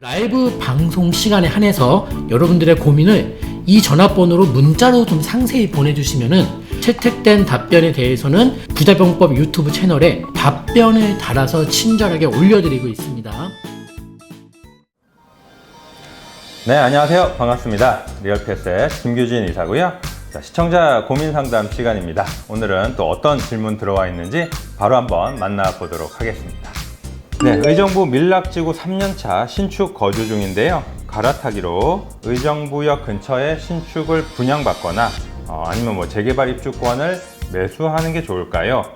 라이브 방송 시간에 한해서 여러분들의 고민을 이 전화번호로 문자로 좀 상세히 보내주시면은 채택된 답변에 대해서는 부자병법 유튜브 채널에 답변을 달아서 친절하게 올려드리고 있습니다. 네, 안녕하세요. 반갑습니다. 리얼패스의 김규진 이사고요. 자, 시청자 고민 상담 시간입니다. 오늘은 또 어떤 질문 들어와 있는지 바로 한번 만나보도록 하겠습니다. 네, 의정부 밀락지구 3년차 신축 거주 중인데요. 갈아타기로 의정부역 근처에 신축을 분양받거나 아니면 재개발 입주권을 매수하는 게 좋을까요?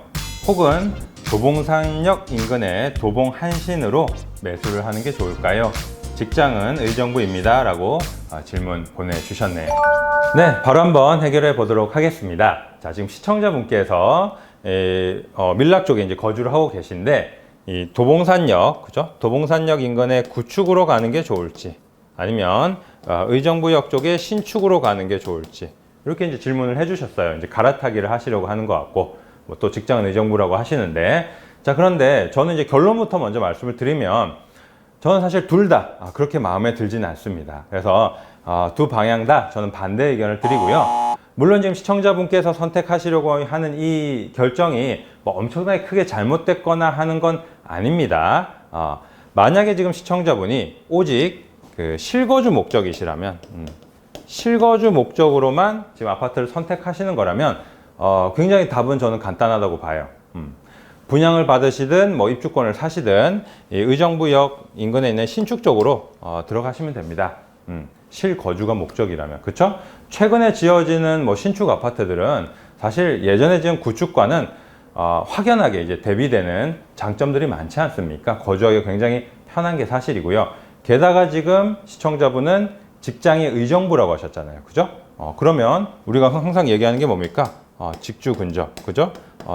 혹은 도봉산역 인근의 도봉한신으로 매수를 하는 게 좋을까요? 직장은 의정부입니다 라고 질문 보내주셨네요. 네, 바로 한번 해결해 보도록 하겠습니다. 자, 지금 시청자분께서 밀락 쪽에 이제 거주를 하고 계신데 이 도봉산역, 그죠? 도봉산역 인근의 구축으로 가는 게 좋을지, 아니면 의정부역 쪽에 신축으로 가는 게 좋을지, 이렇게 이제 질문을 해주셨어요. 이제 갈아타기를 하시려고 하는 것 같고, 또 직장은 의정부라고 하시는데, 자, 그런데 저는 이제 결론부터 먼저 말씀을 드리면, 저는 사실 둘 다 그렇게 마음에 들지는 않습니다. 그래서 두 방향 다 저는 반대 의견을 드리고요. 물론 지금 시청자분께서 선택하시려고 하는 이 결정이 엄청나게 크게 잘못됐거나 하는 건 아닙니다. 만약에 지금 시청자분이 오직 그 실거주 목적이시라면, 실거주 목적으로만 지금 아파트를 선택하시는 거라면 굉장히 답은 저는 간단하다고 봐요. 분양을 받으시든 입주권을 사시든 의정부역 인근에 있는 신축 쪽으로 들어가시면 됩니다. 실거주가 목적이라면, 그쵸? 최근에 지어지는 신축 아파트들은 사실 예전에 지은 구축과는 확연하게 이제 대비되는 장점들이 많지 않습니까? 거주하기 굉장히 편한 게 사실이고요. 게다가 지금 시청자분은 직장이 의정부라고 하셨잖아요. 그죠? 그러면 우리가 항상 얘기하는 게 뭡니까? 직주 근접, 그죠?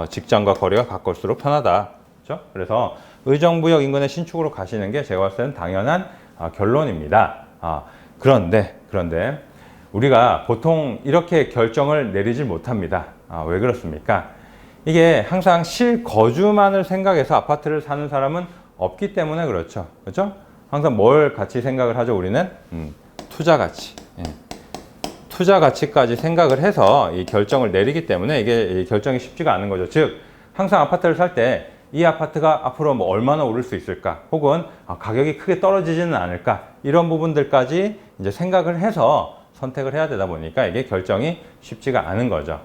직장과 거리가 가까울수록 편하다. 그죠? 그래서 의정부역 인근의 신축으로 가시는 게 제가 봤을 때는 당연한 결론입니다. 그런데 우리가 보통 이렇게 결정을 내리질 못합니다. 왜 그렇습니까? 이게 항상 실거주만을 생각해서 아파트를 사는 사람은 없기 때문에 그렇죠. 그렇죠? 항상 뭘 같이 생각을 하죠, 우리는? 투자 가치. 예. 투자 가치까지 생각을 해서 이 결정을 내리기 때문에 이게 결정이 쉽지가 않은 거죠. 즉, 항상 아파트를 살 때 이 아파트가 앞으로 얼마나 오를 수 있을까? 혹은 가격이 크게 떨어지지는 않을까? 이런 부분들까지 이제 생각을 해서 선택을 해야 되다 보니까 이게 결정이 쉽지가 않은 거죠.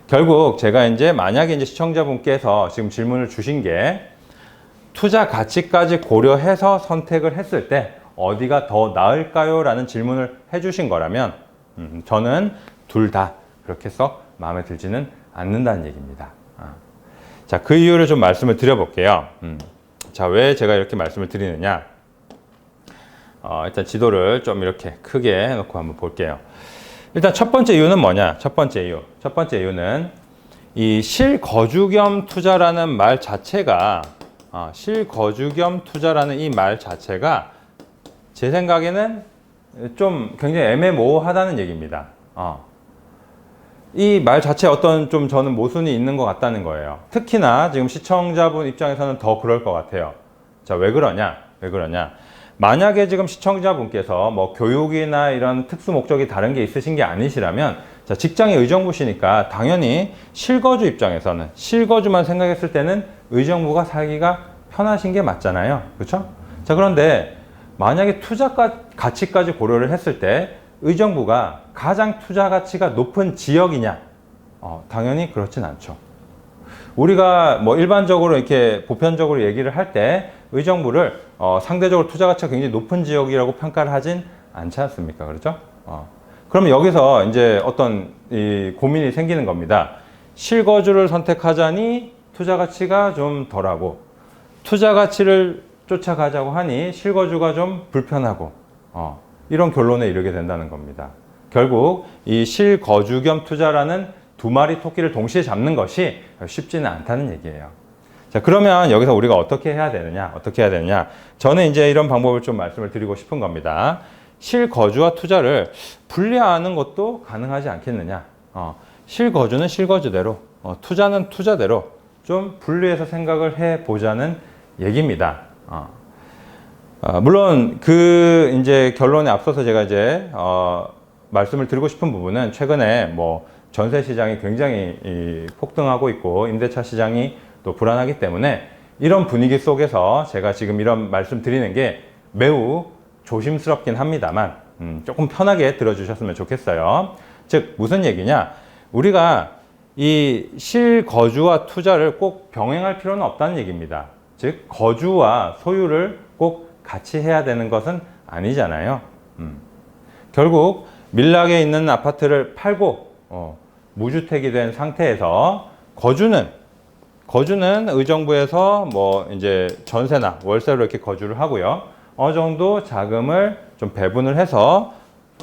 결국 제가 이제 만약에 이제 시청자분께서 지금 질문을 주신 게 투자 가치까지 고려해서 선택을 했을 때 어디가 더 나을까요? 라는 질문을 해주신 거라면 저는 둘 다 그렇게 썩 마음에 들지는 않는다는 얘기입니다. 자, 그 이유를 좀 말씀을 드려볼게요. 자, 왜 제가 이렇게 말씀을 드리느냐? 일단 지도를 좀 이렇게 크게 해놓고 한번 볼게요. 일단 첫 번째 이유는 뭐냐? 첫 번째 이유는 이 실거주 겸 투자라는 말 자체가, 실거주 겸 투자라는 이 말 자체가 제 생각에는 좀 굉장히 애매모호하다는 얘기입니다. 이 말 자체에 어떤 좀 저는 모순이 있는 것 같다는 거예요. 특히나 지금 시청자분 입장에서는 더 그럴 것 같아요. 자, 왜 그러냐? 만약에 지금 시청자분께서 교육이나 이런 특수 목적이 다른 게 있으신 게 아니시라면, 자, 직장이 의정부시니까 당연히 실거주 입장에서는, 실거주만 생각했을 때는 의정부가 살기가 편하신 게 맞잖아요. 그렇죠? 자, 그런데 만약에 투자 가치까지 고려를 했을 때 의정부가 가장 투자 가치가 높은 지역이냐? 당연히 그렇진 않죠. 우리가 일반적으로 이렇게 보편적으로 얘기를 할 때 의정부를 상대적으로 투자 가치가 굉장히 높은 지역이라고 평가를 하진 않지 않습니까? 그렇죠? 그러면 여기서 이제 어떤 이 고민이 생기는 겁니다. 실거주를 선택하자니 투자 가치가 좀 덜하고, 투자 가치를 쫓아가자고 하니 실거주가 좀 불편하고, 이런 결론에 이르게 된다는 겁니다. 결국 이 실거주 겸 투자라는 두 마리 토끼를 동시에 잡는 것이 쉽지는 않다는 얘기예요. 자, 그러면 여기서 우리가 어떻게 해야 되느냐? 저는 이제 이런 방법을 좀 말씀을 드리고 싶은 겁니다. 실거주와 투자를 분리하는 것도 가능하지 않겠느냐? 실거주는 실거주대로, 투자는 투자대로, 좀 분리해서 생각을 해보자는 얘기입니다. 물론 그 이제 결론에 앞서서 제가 이제 말씀을 드리고 싶은 부분은 최근에 뭐 전세 시장이 굉장히 폭등하고 있고 임대차 시장이 또 불안하기 때문에 이런 분위기 속에서 제가 지금 이런 말씀 드리는 게 매우 조심스럽긴 합니다만 조금 편하게 들어주셨으면 좋겠어요. 즉 무슨 얘기냐, 우리가 이 실거주와 투자를 꼭 병행할 필요는 없다는 얘기입니다. 즉 거주와 소유를 꼭 같이 해야 되는 것은 아니잖아요. 결국 밀락에 있는 아파트를 팔고 무주택이 된 상태에서 거주는 의정부에서 뭐 이제 전세나 월세로 이렇게 거주를 하고요. 어느 정도 자금을 좀 배분을 해서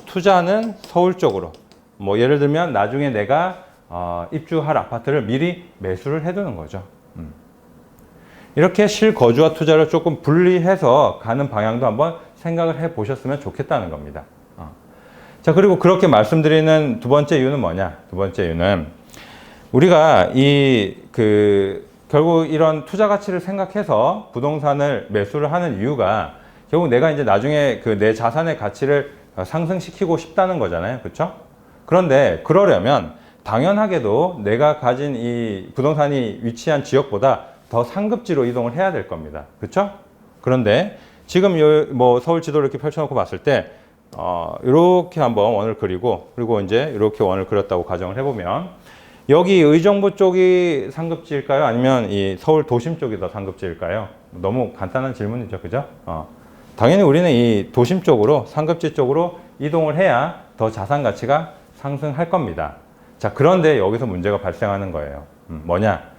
투자는 서울 쪽으로, 뭐 예를 들면 나중에 내가 입주할 아파트를 미리 매수를 해두는 거죠. 이렇게 실거주와 투자를 조금 분리해서 가는 방향도 한번 생각을 해 보셨으면 좋겠다는 겁니다. 자, 그리고 그렇게 말씀드리는 두 번째 이유는 뭐냐? 두 번째 이유는 우리가 결국 이런 투자 가치를 생각해서 부동산을 매수를 하는 이유가 결국 내가 이제 나중에 내 자산의 가치를 상승시키고 싶다는 거잖아요. 그렇죠? 그런데 그러려면 당연하게도 내가 가진 이 부동산이 위치한 지역보다 더 상급지로 이동을 해야 될 겁니다. 그렇죠? 그런데 지금 뭐 서울 지도를 이렇게 펼쳐놓고 봤을 때 이렇게 한번 원을 그리고, 그리고 이제 이렇게 원을 그렸다고 가정을 해보면 여기 의정부 쪽이 상급지일까요? 아니면 이 서울 도심 쪽이 더 상급지일까요? 너무 간단한 질문이죠. 그죠? 당연히 우리는 이 도심 쪽으로, 상급지 쪽으로 이동을 해야 더 자산 가치가 상승할 겁니다. 자, 그런데 여기서 문제가 발생하는 거예요. 뭐냐?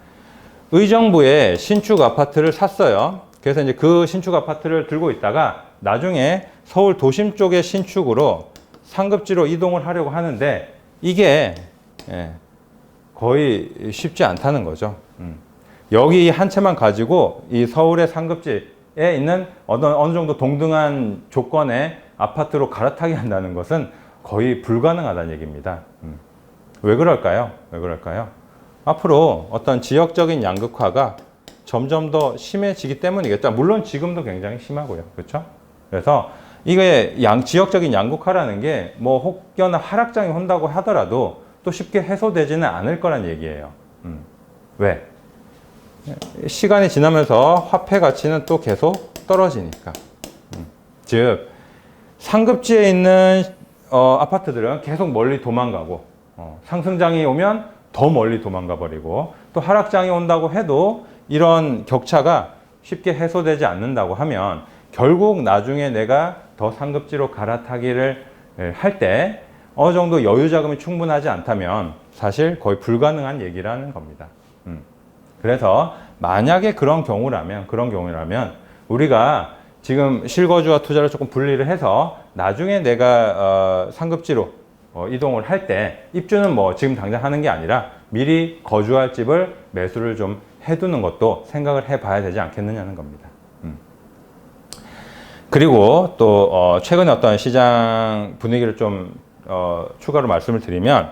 의정부에 신축 아파트를 샀어요. 그래서 이제 그 신축 아파트를 들고 있다가 나중에 서울 도심 쪽의 신축으로 상급지로 이동을 하려고 하는데 이게 거의 쉽지 않다는 거죠. 여기 한 채만 가지고 이 서울의 상급지에 있는 어느 정도 동등한 조건의 아파트로 갈아타게 한다는 것은 거의 불가능하다는 얘기입니다. 왜 그럴까요? 왜 그럴까요? 앞으로 어떤 지역적인 양극화가 점점 더 심해지기 때문이겠죠. 물론 지금도 굉장히 심하고요. 그렇죠? 그래서 이게 지역적인 양극화라는 게 뭐 혹여나 하락장이 온다고 하더라도 또 쉽게 해소되지는 않을 거란 얘기예요. 왜? 시간이 지나면서 화폐 가치는 또 계속 떨어지니까. 즉 상급지에 있는 아파트들은 계속 멀리 도망가고 상승장이 오면 더 멀리 도망가 버리고, 또 하락장이 온다고 해도 이런 격차가 쉽게 해소되지 않는다고 하면 결국 나중에 내가 더 상급지로 갈아타기를 할 때 어느 정도 여유 자금이 충분하지 않다면 사실 거의 불가능한 얘기라는 겁니다. 그래서 만약에 그런 경우라면 우리가 지금 실거주와 투자를 조금 분리를 해서 나중에 내가 상급지로 이동을 할 때 입주는 뭐 지금 당장 하는 게 아니라 미리 거주할 집을 매수를 좀 해두는 것도 생각을 해봐야 되지 않겠느냐는 겁니다. 그리고 또 최근에 어떤 시장 분위기를 좀 추가로 말씀을 드리면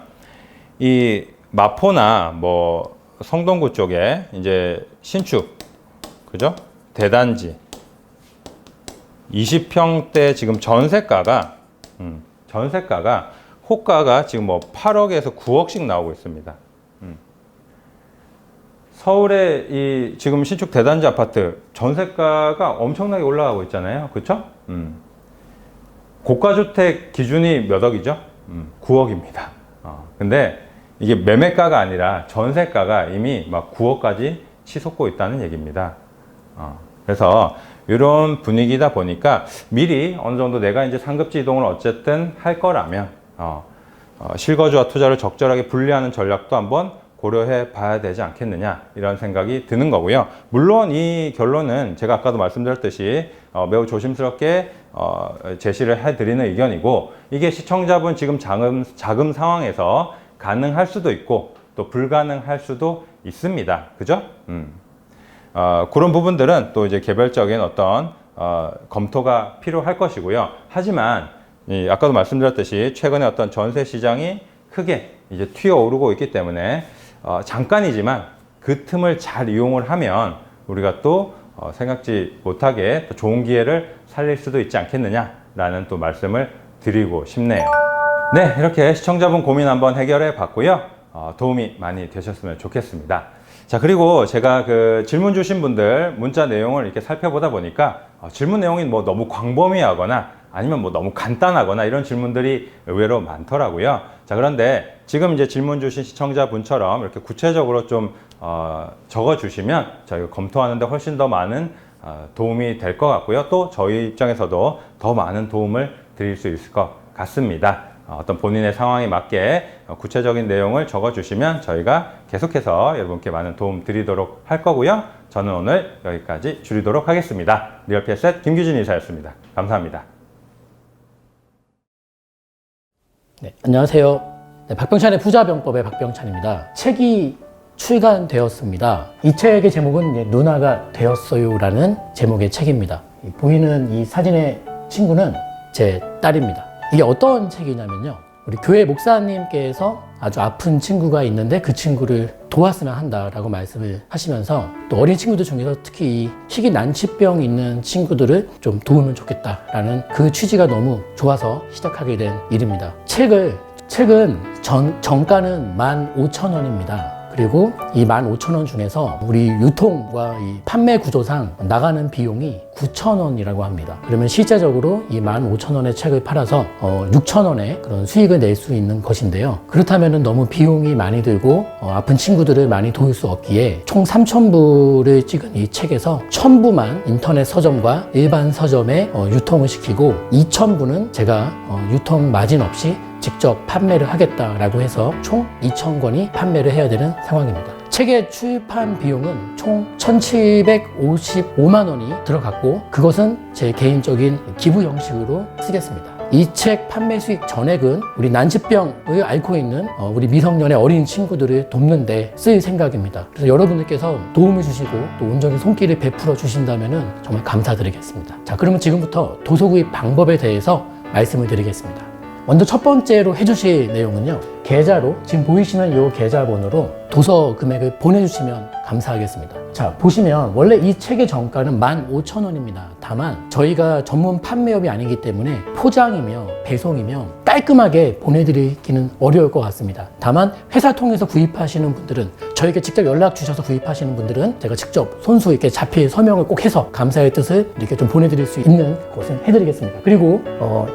이 마포나 뭐 성동구 쪽에 이제 신축, 그죠? 대단지 20평대 지금 전세가가 호가가 지금 뭐 8억에서 9억씩 나오고 있습니다. 서울의 이 지금 신축 대단지 아파트 전세가가 엄청나게 올라가고 있잖아요. 그렇죠? 고가주택 기준이 몇 억이죠? 9억입니다. 근데 이게 매매가가 아니라 전세가가 이미 막 9억까지 치솟고 있다는 얘기입니다. 그래서 이런 분위기다 보니까 미리 어느 정도 내가 이제 상급지 이동을 어쨌든 할 거라면 실거주와 투자를 적절하게 분리하는 전략도 한번 고려해 봐야 되지 않겠느냐, 이런 생각이 드는 거고요. 물론 이 결론은 제가 아까도 말씀드렸듯이 매우 조심스럽게 제시를 해드리는 의견이고, 이게 시청자분 지금 자금 상황에서 가능할 수도 있고 또 불가능할 수도 있습니다. 그죠? 그런 부분들은 또 이제 개별적인 어떤 검토가 필요할 것이고요. 하지만 아까도 말씀드렸듯이 최근에 어떤 전세 시장이 크게 이제 튀어오르고 있기 때문에 잠깐이지만 그 틈을 잘 이용을 하면 우리가 또 생각지 못하게 또 좋은 기회를 살릴 수도 있지 않겠느냐라는 또 말씀을 드리고 싶네요. 네, 이렇게 시청자분 고민 한번 해결해 봤고요. 도움이 많이 되셨으면 좋겠습니다. 자, 그리고 제가 그 질문 주신 분들 문자 내용을 이렇게 살펴보다 보니까 질문 내용이 뭐 너무 광범위하거나 아니면 뭐 너무 간단하거나 이런 질문들이 의외로 많더라고요. 자, 그런데 지금 이제 질문 주신 시청자분처럼 이렇게 구체적으로 좀 적어 주시면 저희가 검토하는데 훨씬 더 많은 도움이 될 것 같고요. 또 저희 입장에서도 더 많은 도움을 드릴 수 있을 것 같습니다. 어떤 본인의 상황에 맞게 구체적인 내용을 적어 주시면 저희가 계속해서 여러분께 많은 도움 드리도록 할 거고요. 저는 오늘 여기까지 줄이도록 하겠습니다. 리얼피에셋 김규진 이사였습니다. 감사합니다. 네, 안녕하세요. 네, 박병찬의 부자병법의 박병찬입니다. 책이 출간되었습니다. 이 책의 제목은 누나가 되었어요라는 제목의 책입니다. 보이는 이 사진의 친구는 제 딸입니다. 이게 어떤 책이냐면요, 우리 교회 목사님께서 아주 아픈 친구가 있는데 그 친구를 도왔으면 한다라고 말씀을 하시면서 또 어린 친구들 중에서 특히 이 희귀 난치병 있는 친구들을 좀 도우면 좋겠다라는 그 취지가 너무 좋아서 시작하게 된 일입니다. 책은 정가는 15,000원입니다. 그리고 이 15,000원 중에서 우리 유통과 이 판매 구조상 나가는 비용이 9,000원이라고 합니다. 그러면 실제적으로 이 15,000원의 책을 팔아서 6,000원의 그런 수익을 낼 수 있는 것인데요. 그렇다면 너무 비용이 많이 들고 아픈 친구들을 많이 도울 수 없기에 총 3,000부를 찍은 이 책에서 1,000부만 인터넷 서점과 일반 서점에 유통을 시키고 2,000부는 제가 유통 마진 없이 직접 판매를 하겠다라고 해서 총 2,000권이 판매를 해야 되는 상황입니다. 책의 출판 비용은 총 1,755만 원이 들어갔고 그것은 제 개인적인 기부 형식으로 쓰겠습니다. 이 책 판매 수익 전액은 우리 난치병을 앓고 있는 우리 미성년의 어린 친구들을 돕는 데 쓸 생각입니다. 그래서 여러분들께서 도움을 주시고 또 온전히 손길을 베풀어 주신다면 정말 감사드리겠습니다. 자, 그러면 지금부터 도서 구입 방법에 대해서 말씀을 드리겠습니다. 먼저 첫 번째로 해주실 내용은요, 계좌로 지금 보이시는 이 계좌번호로 도서 금액을 보내주시면 감사하겠습니다. 자, 보시면 원래 이 책의 정가는 15,000원입니다. 다만 저희가 전문 판매업이 아니기 때문에 포장이며 배송이며 깔끔하게 보내드리기는 어려울 것 같습니다. 다만 회사 통해서 구입하시는 분들은, 저에게 직접 연락 주셔서 구입하시는 분들은 제가 직접 손수 이렇게 자필 서명을 꼭 해서 감사의 뜻을 이렇게 좀 보내드릴 수 있는 것을 해드리겠습니다. 그리고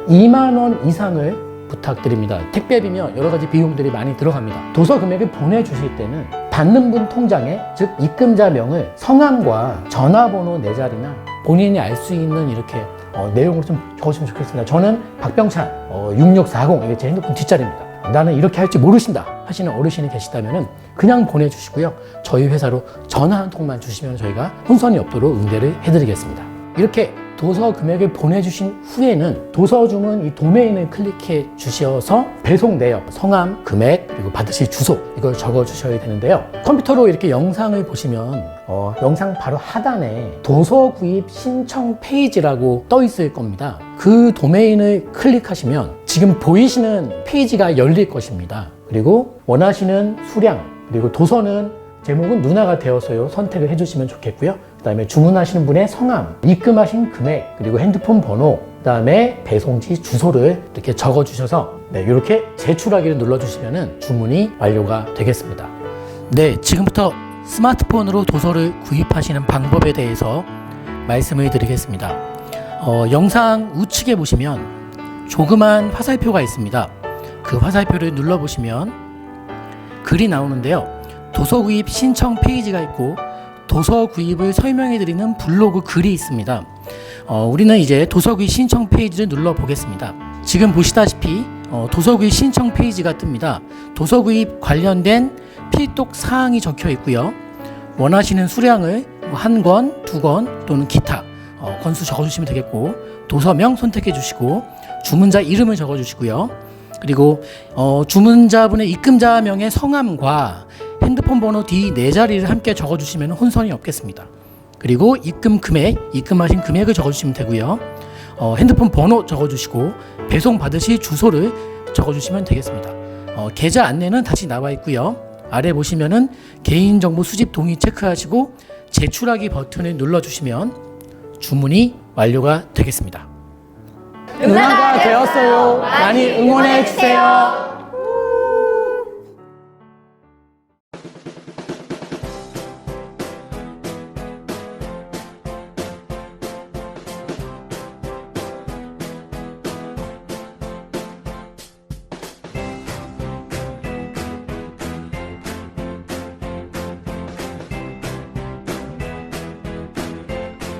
2만 원 이상을 부탁드립니다. 택배비며 여러 가지 비용들이 많이 들어갑니다. 도서 금액을 보내주실 때는 받는 분 통장에, 즉 입금자명을 성함과 전화번호 4자리나 본인이 알 수 있는 이렇게 내용으로 좀 적어주시면 좋겠습니다. 저는 박병찬 6640, 이게 제 핸드폰 뒷자리입니다. 나는 이렇게 할 줄 모르신다 하시는 어르신이 계시다면 그냥 보내주시고요, 저희 회사로 전화 한 통만 주시면 저희가 혼선이 없도록 응대를 해드리겠습니다. 이렇게 도서 금액을 보내주신 후에는 도서 주문 이 도메인을 클릭해 주셔서 배송 내역, 성함, 금액, 그리고 받으실 주소, 이걸 적어 주셔야 되는데요. 컴퓨터로 이렇게 영상을 보시면 영상 바로 하단에 도서 구입 신청 페이지라고 떠 있을 겁니다. 그 도메인을 클릭하시면 지금 보이시는 페이지가 열릴 것입니다. 그리고 원하시는 수량, 그리고 도서는 제목은 누나가 되어서요 선택을 해주시면 좋겠고요. 그 다음에 주문하시는 분의 성함, 입금하신 금액, 그리고 핸드폰 번호, 그 다음에 배송지 주소를 이렇게 적어 주셔서 이렇게 제출하기를 눌러주시면 주문이 완료가 되겠습니다. 네, 지금부터 스마트폰으로 도서를 구입하시는 방법에 대해서 말씀을 드리겠습니다. 영상 우측에 보시면 조그만 화살표가 있습니다. 그 화살표를 눌러보시면 글이 나오는데요. 도서 구입 신청 페이지가 있고 도서 구입을 설명해 드리는 블로그 글이 있습니다. 우리는 이제 도서 구입 신청 페이지를 눌러 보겠습니다. 지금 보시다시피 도서 구입 신청 페이지가 뜹니다. 도서 구입 관련된 필독 사항이 적혀 있고요. 원하시는 수량을 1권, 2권 또는 기타 권수 적어 주시면 되겠고, 도서명 선택해 주시고 주문자 이름을 적어 주시고요. 그리고 주문자분의 입금자명의 성함과 핸드폰 번호 뒤 4자리를 함께 적어주시면 혼선이 없겠습니다. 그리고 입금 금액, 입금하신 금액을 적어주시면 되고요. 핸드폰 번호 적어주시고 배송 받으실 주소를 적어주시면 되겠습니다. 계좌 안내는 다시 나와 있고요. 아래 보시면은 개인정보 수집 동의 체크하시고 제출하기 버튼을 눌러주시면 주문이 완료가 되겠습니다. 누나가 되었어요. 많이 응원해 주세요.